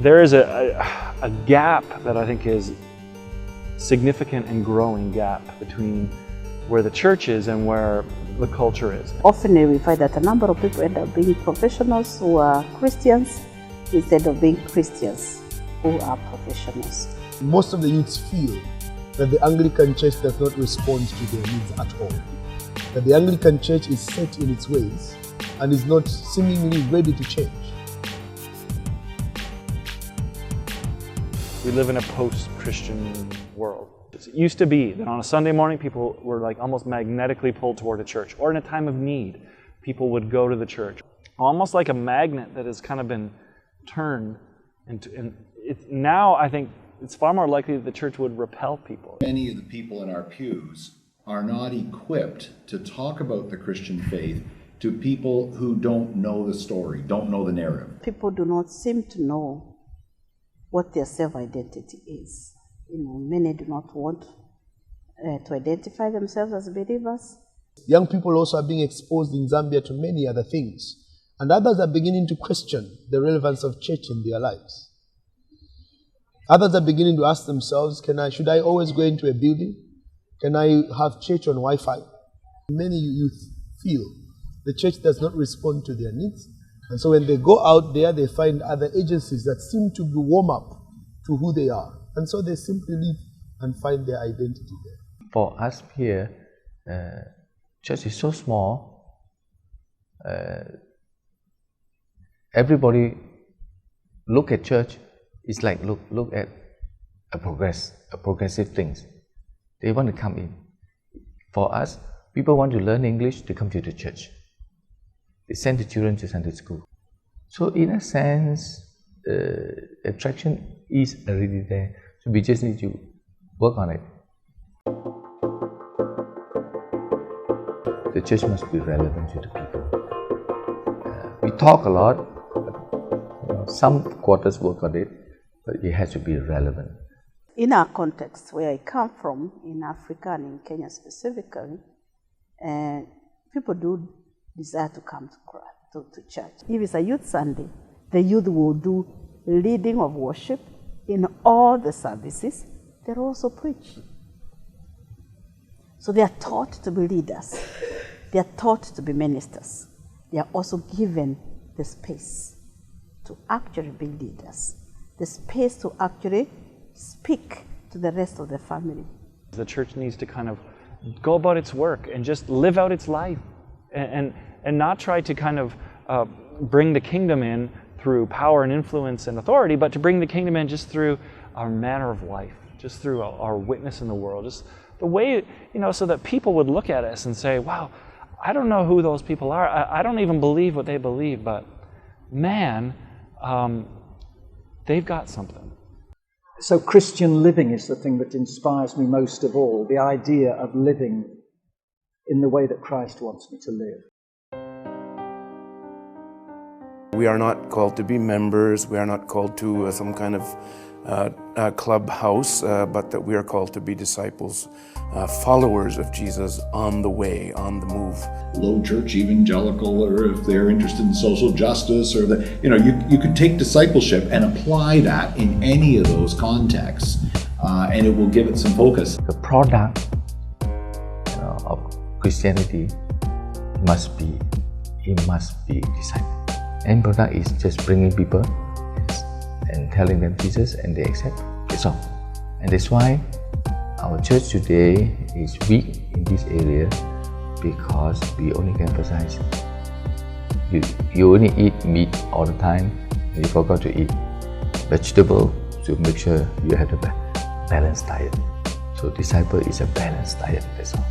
There is a gap that I think is significant and growing gap between where the church is and where the culture is. Often we find that a number of people end up being professionals who are Christians instead of being Christians who are professionals. Most of the youths feel that the Anglican Church does not respond to their needs at all. That the Anglican Church is set in its ways and is not seemingly ready to change. We live in a post-Christian world. It used to be that on a Sunday morning people were like almost magnetically pulled toward a church, or in a time of need people would go to the church. Almost like a magnet that has kind of been turned into, and now I think it's far more likely that the church would repel people. Many of the people in our pews are not equipped to talk about the Christian faith to people who don't know the story, don't know the narrative. People do not seem to know what their self-identity is. Many do not want to identify themselves as believers. Young people also are being exposed in Zambia to many other things, and others are beginning to question the relevance of church in their lives. Others are beginning to ask themselves, should I always go into a building? Can I have church on Wi-Fi? Many youth feel the church does not respond to their needs, and so when they go out there, they find other agencies that seem to warm up to who they are. And so they simply live and find their identity there. For us here, church is so small. Everybody look at church, it's like look at progressive things. They want to come in. For us, people want to learn English, they come to the church. They send the children to Sunday school. So in a sense, attraction is already there. So we just need to work on it. The church must be relevant to the people. We talk a lot, but, some quarters work on it, but it has to be relevant. In our context, where I come from, in Africa and in Kenya specifically, people do desire to come to church. If it's a youth Sunday, the youth will do leading of worship in all the services. They also preach. So they are taught to be leaders. They are taught to be ministers. They are also given the space to actually be leaders, the space to actually speak to the rest of the family. The church needs to kind of go about its work and just live out its life and not try to kind of bring the kingdom in through power and influence and authority, but to bring the kingdom in just through our manner of life, just through our witness in the world, just the way, so that people would look at us and say, wow, I don't know who those people are. I don't even believe what they believe, but man, they've got something. So Christian living is the thing that inspires me most of all, the idea of living in the way that Christ wants me to live. We are not called to be members, we are not called to some kind of clubhouse, but that we are called to be disciples, followers of Jesus on the way, on the move. Low church evangelical, or if they're interested in social justice, or you could take discipleship and apply that in any of those contexts, and it will give it some focus. The product of Christianity must be disciple. End product is just bringing people and telling them Jesus, and they accept. That's all. And that's why our church today is weak in this area, because we only can emphasize you only eat meat all the time, and you forgot to eat vegetable to make sure you have a balanced diet. So disciple is a balanced diet, that's all.